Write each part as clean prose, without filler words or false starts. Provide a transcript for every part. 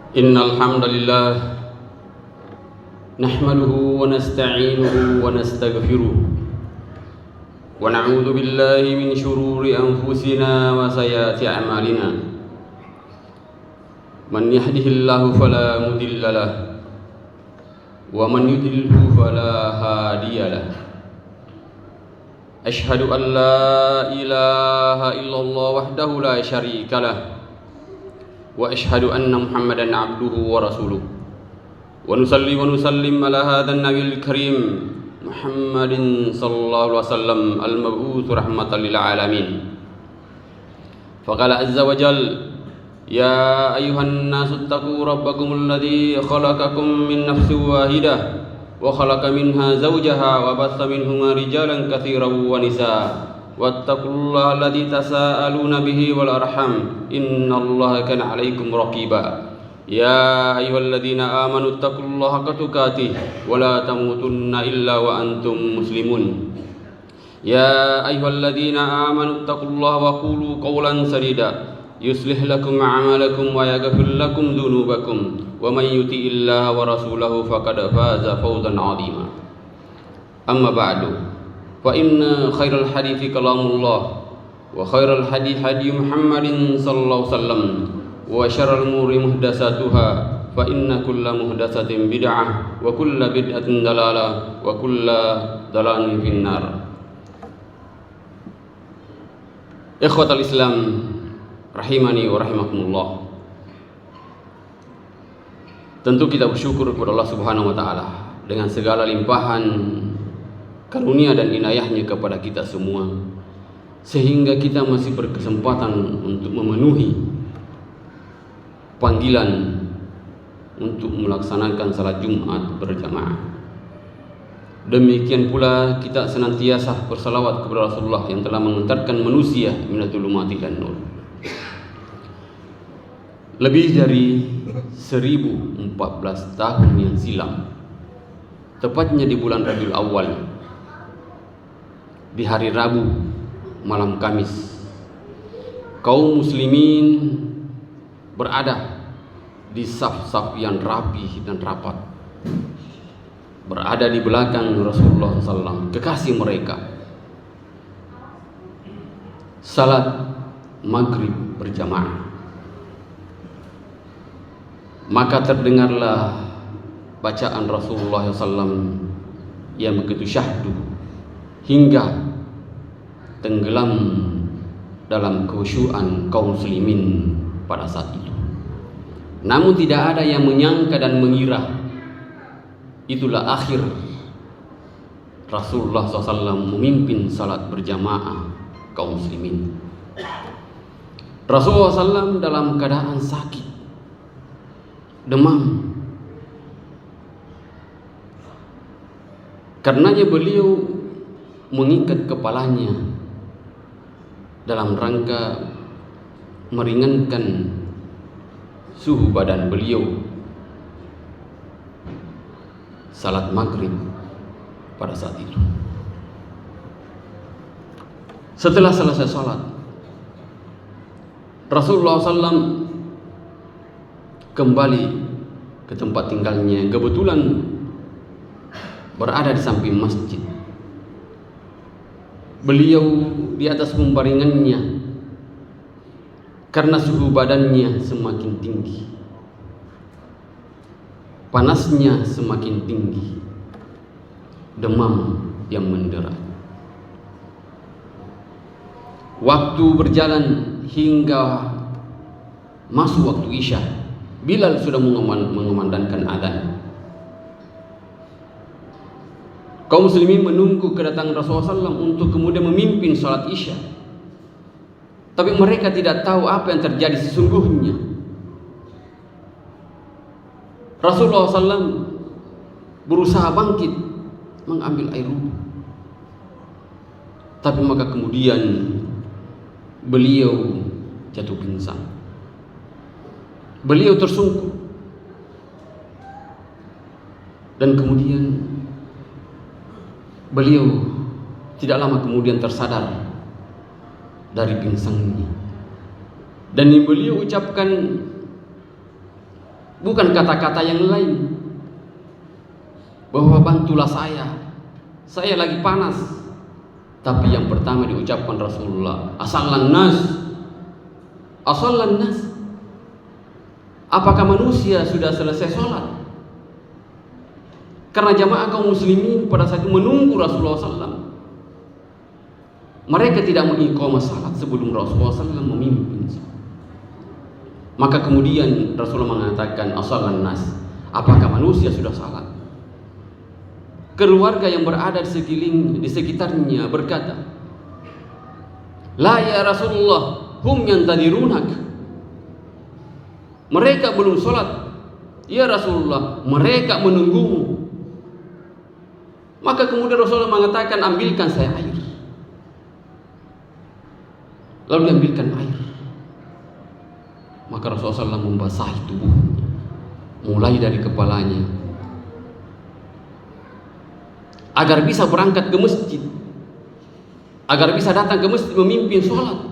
إن الحمد لله نحمده ونستعينه ونستغفره ونعوذ بالله من شرور أنفسنا وسيئات أعمالنا من يهده الله فلا مضل له ومن يضلل فلا هادي له أشهد أن لا إله إلا الله وحده لا شريك له وأشهد أن محمدًا عبده ورسوله ونصلي ونسلم على هذا النبي الكريم محمد صلى الله عليه وسلم المبعوث رحمة للعالمين فقال عز وجل يا أيها الناس اتقوا ربكم الذي خلقكم من نفس واحدة وخلق منها زوجها وبث منهما رجالا كثيرا ونساء واتقوا الله الذي تساءلون به والأرحام إن الله كان عليكم رقيبا يا أيها الذين آمنوا اتقوا الله حق تقاته ولا تموتن إلا وأنتم مسلمون يا أيها الذين آمنوا اتقوا الله وقولوا قولا سديدا يصلح لكم أعمالكم ويغفر لكم ذنوبكم ومن يطع الله ورسوله فقد فاز فوزا عظيما أما بعد فإن خير الحديث كلام الله وخير الهدي هدي محمد صلى الله عليه وسلم وشر الأمور محدثاتها فإن كل محدثة بدعة وكل بدعة ضلالة وكل ضلالة في النار. Ikhwatal Islam rahimani wa rahimakumullah. Tentu kita bersyukur kepada Allah Subhanahu wa taala dengan segala limpahan karunia dan inayahnya kepada kita semua, sehingga kita masih berkesempatan untuk memenuhi panggilan untuk melaksanakan salat Jumat berjamaah. Demikian pula kita senantiasa bersalawat kepada Rasulullah yang telah mengantarkan manusia minal zulumati ilan nur. Lebih dari 1014 tahun yang silam, tepatnya di bulan Rabiul Awal, di hari Rabu malam Kamis, kaum muslimin berada di saf-saf yang rapi dan rapat, berada di belakang Rasulullah SAW, kekasih mereka, salat maghrib berjamaah. Maka terdengarlah bacaan Rasulullah SAW yang begitu syahdu hingga tenggelam dalam khusyuan kaum muslimin pada saat itu. Namun tidak ada yang menyangka dan mengira itulah akhir Rasulullah SAW memimpin salat berjamaah kaum muslimin. Rasulullah SAW dalam keadaan sakit, demam. Karenanya beliau mengikat kepalanya dalam rangka meringankan suhu badan beliau salat maghrib pada saat itu. Setelah selesai salat, Rasulullah SAW kembali ke tempat tinggalnya, kebetulan berada di samping masjid. Beliau di atas pembaringannya karena suhu badannya semakin tinggi, panasnya semakin tinggi, demam yang mendera. Waktu berjalan hingga masuk waktu Isya. Bilal sudah mengumandangkan adzan. Kaum muslimin menunggu kedatangan Rasulullah SAW untuk kemudian memimpin salat Isya. Tapi mereka tidak tahu apa yang terjadi sesungguhnya. Rasulullah SAW berusaha bangkit mengambil air wudhu, tapi maka kemudian beliau jatuh pingsan. Beliau tersungkur dan kemudian beliau tidak lama kemudian tersadar dari pingsannya. Dan yang beliau ucapkan bukan kata-kata yang lain, bahwa bantulah saya lagi panas. Tapi yang pertama diucapkan Rasulullah, asallan nas. Apakah manusia sudah selesai sholat? Karena jamaah kaum muslimin pada saat itu menunggu Rasulullah SAW. Mereka tidak mengiqamah salat sebelum Rasulullah SAW memimpin. Maka kemudian Rasulullah mengatakan, asallan nas. Apakah manusia sudah salat? Keluarga yang berada di sekitarnya berkata, la ya Rasulullah, hum yantadirunak. Mereka belum sholat, ya Rasulullah, mereka menunggumu. Maka kemudian Rasulullah mengatakan, ambilkan saya air. Lalu diambilkan air. Maka Rasulullah SAW membasahi tubuhnya, mulai dari kepalanya, agar bisa berangkat ke masjid, agar bisa datang ke masjid memimpin sholat.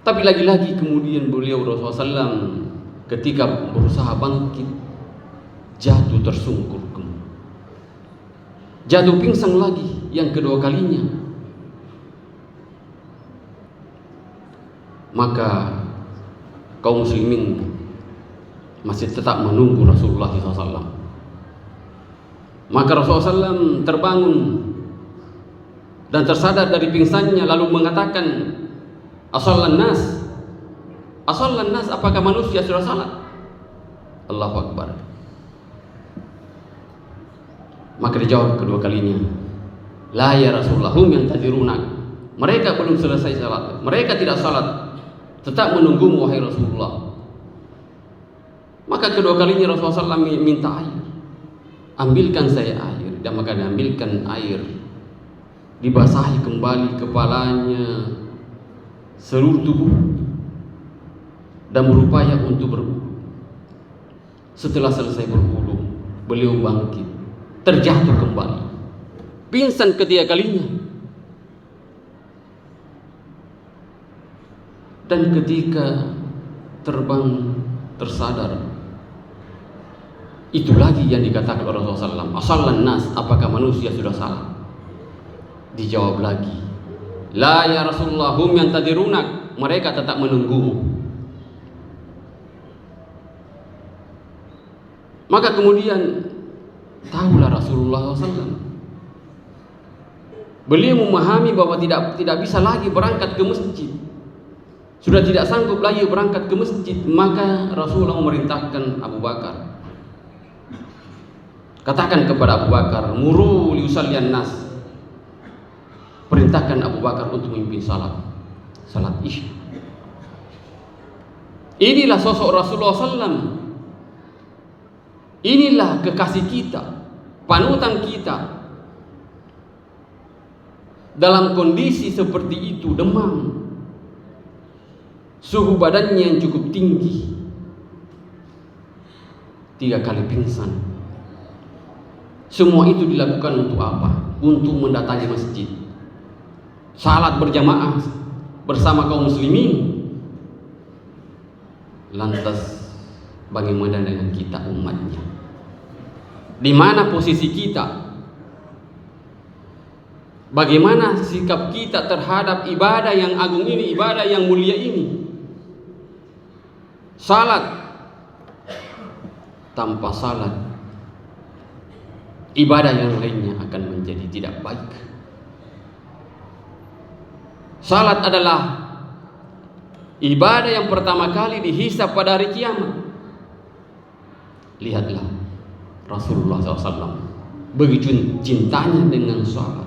Tapi lagi-lagi kemudian beliau Rasulullah SAW ketika berusaha bangkit, jatuh tersungkur, jatuh pingsan lagi yang kedua kalinya. Maka kaum muslimin masih tetap menunggu Rasulullah SAW. Maka Rasulullah SAW terbangun dan tersadar dari pingsannya, lalu mengatakan, asallan nas, apakah manusia sudah salat? Allahu Akbar. Maka dijawab kedua kalinya, la ya Rasulullah, hum yantadirunak. Mereka belum selesai salat, mereka tidak salat, tetap menunggumu wahai Rasulullah. Maka kedua kalinya Rasulullah SAW minta air, ambilkan saya air. Dan maka diambilkan air, dibasahi kembali kepalanya, seluruh tubuh, dan berupaya untuk berwudu. Setelah selesai berwudu, beliau bangkit, terjatuh kembali, pingsan ketiga kalinya. Dan ketika tersadar, itu lagi yang dikatakan oleh Rasulullah SAW, asallan nas, apakah manusia sudah salah? Dijawab lagi, la ya Rasulullah, hum yantadirunak. Mereka tetap menunggumu. Maka kemudian tahulah Rasulullah SAW, beliau memahami bahwa tidak bisa lagi berangkat ke masjid, sudah tidak sanggup lagi berangkat ke masjid. Maka Rasulullah memerintahkan Abu Bakar, katakan kepada Abu Bakar, muru liusallian nas. Perintahkan Abu Bakar untuk memimpin salat Isya. Inilah sosok Rasulullah SAW. Inilah kekasih kita, panutan kita. Dalam kondisi seperti itu, demam, suhu badannya yang cukup tinggi, 3 kali pingsan. Semua itu dilakukan untuk apa? Untuk mendatangi masjid, salat berjamaah bersama kaum muslimin. Lantas bagaimana dengan kita umatnya? Di mana posisi kita? Bagaimana sikap kita terhadap ibadah yang agung ini, ibadah yang mulia ini? Salat, tanpa salat, ibadah yang lainnya akan menjadi tidak baik. Salat adalah ibadah yang pertama kali dihisab pada hari kiamat. Lihatlah Rasulullah SAW begitu cintanya dengan salat.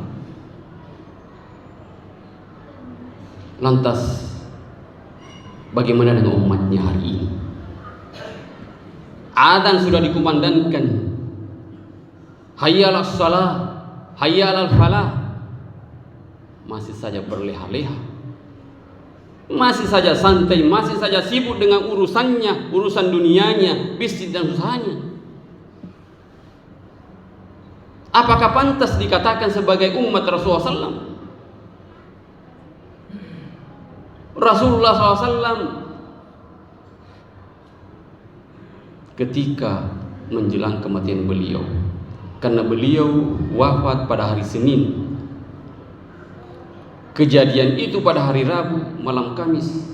Lantas bagaimana dengan umatnya hari ini? Adzan sudah dikumandangkan, hayya 'alas shalah, hayya 'alal falah, masih saja berleha-leha, masih saja santai, masih saja sibuk dengan urusannya, urusan dunianya, bisnis dan usahanya. Apakah pantas dikatakan sebagai umat Rasulullah SAW? Rasulullah SAW ketika menjelang kematian beliau, karena beliau wafat pada hari Senin. Kejadian itu pada hari Rabu malam Kamis.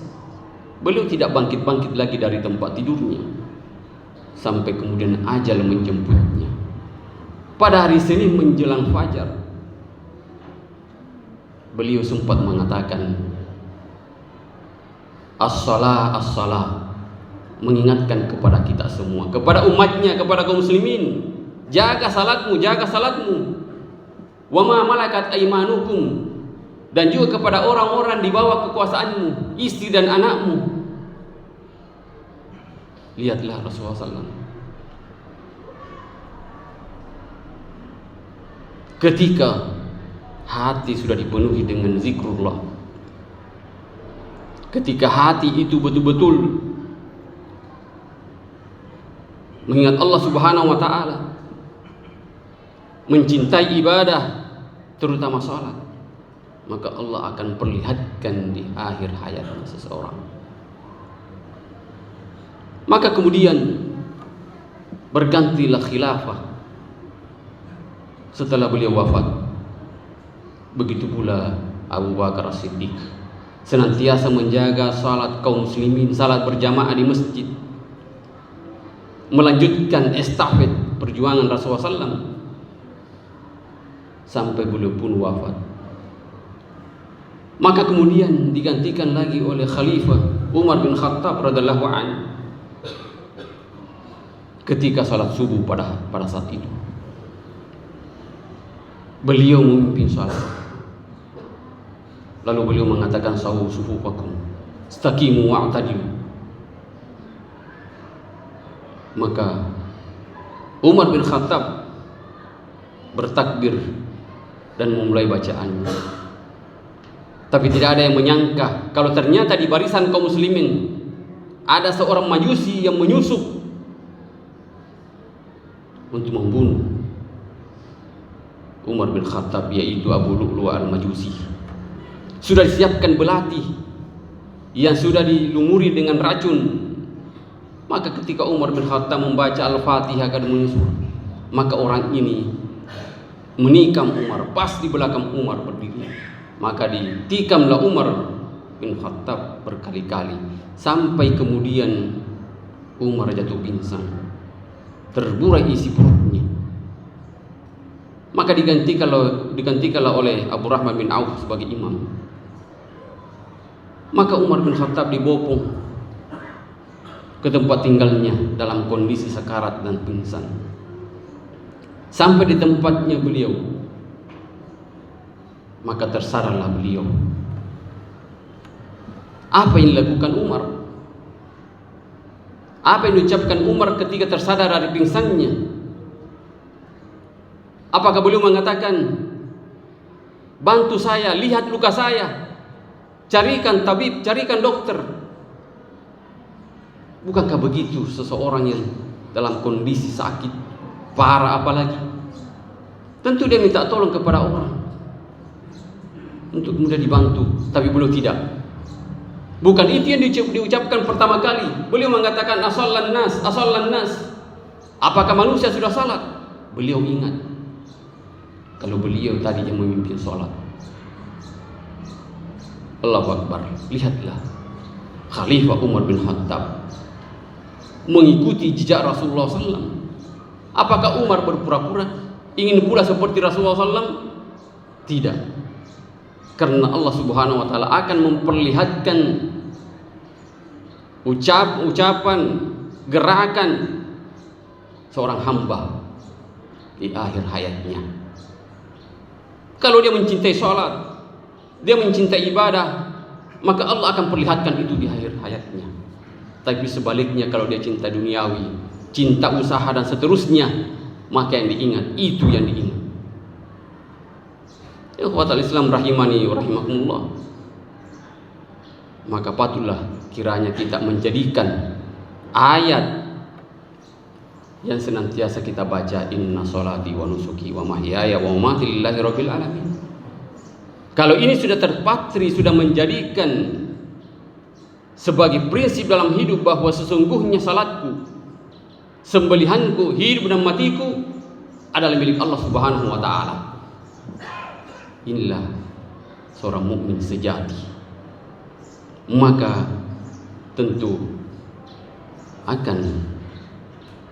Beliau tidak bangkit-bangkit lagi dari tempat tidurnya sampai kemudian ajal menjemputnya. Pada hari Senin menjelang fajar, beliau sempat mengatakan, as-salah, as-salah, mengingatkan kepada kita semua, kepada umatnya, kepada kaum muslimin, jaga salatmu, jaga salatmu. Wa ma malakat aimanukum, dan juga kepada orang-orang di bawah kekuasaanmu, istri dan anakmu. Lihatlah Rasulullah SAW ketika hati sudah dipenuhi dengan zikrullah, ketika hati itu betul-betul mengingat Allah Subhanahu wa ta'ala, mencintai ibadah, terutama salat, maka Allah akan perlihatkan di akhir hayatnya seseorang. Maka kemudian bergantilah khilafah setelah beliau wafat. Begitu pula Abu Bakar As-Siddiq senantiasa menjaga salat kaum muslimin, salat berjamaah di masjid, melanjutkan estafet perjuangan Rasulullah SAW sampai beliau pun wafat. Maka kemudian digantikan lagi oleh Khalifah Umar bin Khattab radhiyallahu anhu ketika salat subuh pada saat itu. Beliau memimpin salat. Lalu beliau mengatakan, sawu sufufakum, istaqimu wa'tadilu. Maka Umar bin Khattab bertakbir dan memulai bacaannya. Tapi tidak ada yang menyangka kalau ternyata di barisan kaum muslimin ada seorang majusi yang menyusup untuk membunuh Umar bin Khattab, yaitu Abu Lu'lu' al-Majusi. Sudah disiapkan belati yang sudah dilumuri dengan racun. Maka ketika Umar bin Khattab membaca Al-Fatihah kepada menyusul, maka orang ini menikam Umar pas di belakang Umar berdiri. Maka ditikamlah Umar bin Khattab berkali-kali sampai kemudian Umar jatuh pingsan, terburai isi perutnya. Maka digantikanlah oleh Abu Rahman bin Auf sebagai imam. Maka Umar bin Khattab dibopong ke tempat tinggalnya dalam kondisi sekarat dan pingsan. Sampai di tempatnya beliau, maka tersadarlah beliau. Apa yang dilakukan Umar? Apa yang diucapkan Umar ketika tersadar dari pingsannya? Apakah beliau mengatakan, bantu saya, lihat luka saya, carikan tabib, carikan dokter? Bukankah begitu seseorang yang dalam kondisi sakit parah apalagi? Tentu dia minta tolong kepada orang untuk mudah dibantu, tapi beliau tidak. Bukan itu yang diucapkan pertama kali. Beliau mengatakan, asallan nas, asallan nas. Apakah manusia sudah salat? Beliau ingat kalau beliau tadi yang memimpin sholat. Allahu Akbar. Lihatlah Khalifah Umar bin Khattab mengikuti jejak Rasulullah SAW. Apakah Umar berpura-pura ingin pula seperti Rasulullah SAW? Tidak. Karena Allah Subhanahu wa ta'ala akan memperlihatkan ucapan, gerakan seorang hamba di akhir hayatnya. Kalau dia mencintai sholat, dia mencintai ibadah, maka Allah akan perlihatkan itu di akhir hayatnya. Tapi sebaliknya, kalau dia cinta duniawi, cinta usaha dan seterusnya, maka yang diingat itu yang diingat. Ikhwatal Islam rahimani wa rahimakumullah. Maka patutlah kiranya kita menjadikan ayat yang senantiasa kita baca, inna sholati wa nusuki wa mahyaya wa mamati lillahi rabbil alamin. Kalau ini sudah terpatri, sudah menjadikan sebagai prinsip dalam hidup bahwa sesungguhnya salatku, sembelihanku, hidup dan matiku adalah milik Allah Subhanahu wa taala. Inilah seorang mukmin sejati. Maka tentu akan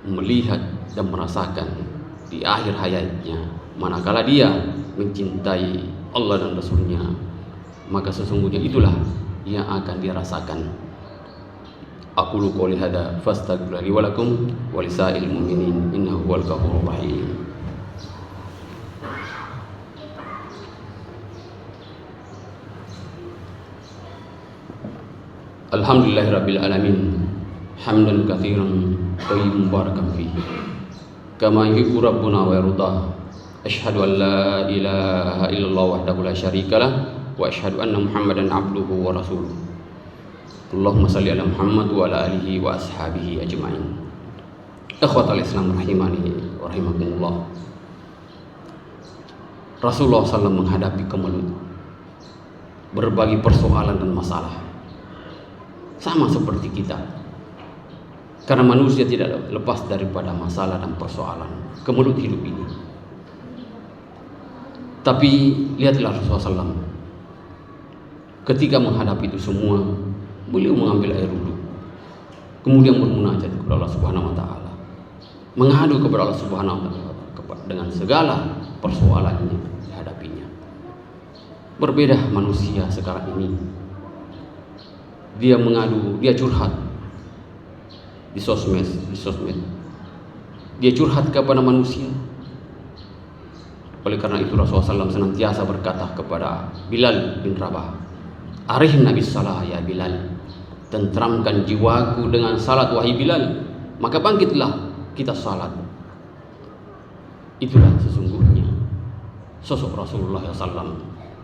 melihat dan merasakan di akhir hayatnya, manakala dia mencintai Allah dan Rasulnya, maka sesungguhnya itulah yang akan dirasakan. Aqulu qouli hadza fastaghfiru li wa lakum wa lisa'il mu'minin innahu huwal ghafurur rahim. Alhamdulillahirabbil alamin hamdan katsiran thayyiban mubarakan fihi kama yuhibbu rabbuna wa yardah. Asyhadu an la ilaha illallah wahdahu la syarikalah wa asyhadu anna Muhammadan abduhu wa rasuluh. Allahumma salli ala Muhammad wa ala alihi wa ashabihi ajma'in. Ikhwatal Islam rahimani wa rahimakumullah. Rasulullah SAW menghadapi kemelut berbagai persoalan dan masalah, sama seperti kita. Karena manusia tidak lepas daripada masalah dan persoalan, kemelut hidup ini. Tapi lihatlah Rasulullah SAW, ketika menghadapi itu semua, beliau mengambil air wudhu, kemudian bermunajat kepada Allah Subhanahu wa taala, mengadu kepada Allah Subhanahu wa taala dengan segala persoalannya dihadapinya. Berbeda manusia sekarang ini. Dia mengadu, dia curhat di sosmed. Dia curhat kepada manusia. Oleh karena itu Rasulullah SAW senantiasa berkata kepada Bilal bin Rabah, "Arihna bis salah ya Bilal." Tentramkan jiwaku dengan salat wahai Bilal, maka bangkitlah kita salat. Itulah sesungguhnya sosok Rasulullah SAW,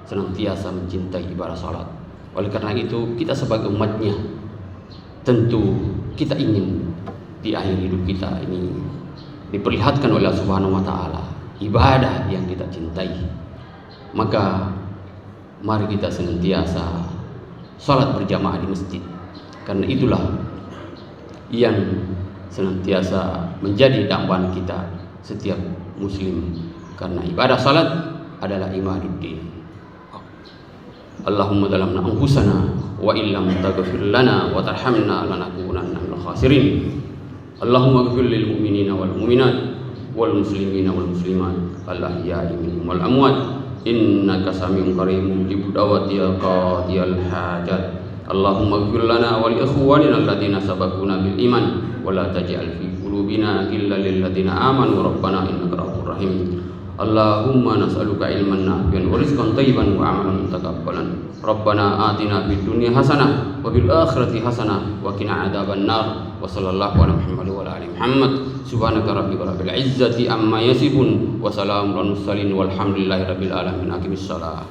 senantiasa mencintai ibadah salat. Oleh karena itu kita sebagai umatnya tentu kita ingin di akhir hidup kita ini diperlihatkan oleh Allah Subhanahu wa taala ibadah yang kita cintai. Maka mari kita senantiasa salat berjamaah di masjid, karena itulah yang senantiasa menjadi dambaan kita setiap muslim, karena ibadah salat adalah imaduddin. Allahumma zalamna anfusana wa illam taghfir lana wa tarhamna lanakunanna minal khasirin. Allahumma ighfir lil mu'minina wal mu'minat wal muslimina wal muslimat al ahya'i minhum wal amwat innaka samiun qaribun mujibud da'wati ya qadiyal hajat. Allahumma ighfir lana wa li ikhwanina alladziina sabaquna bil iman wa la taj'al fi qulubina ghillan lil ladziina amanu rabbana innaka ra'ufur rahim. Allahumma nas'aluka ilman nafi'an wa rizqan thayyiban wa amalan mutakabbalan. Rabbana atina fid dunya hasanah wa fil akhirati hasanah wa qina adzaban nar. Wa sallallahu ala Muhammad wa ala ali Muhammad. Subhanaka rabbika rabbil izzati amma yasifun wa salamun alal mursalin walhamdulillahi rabbil alamin. Aqimissalah.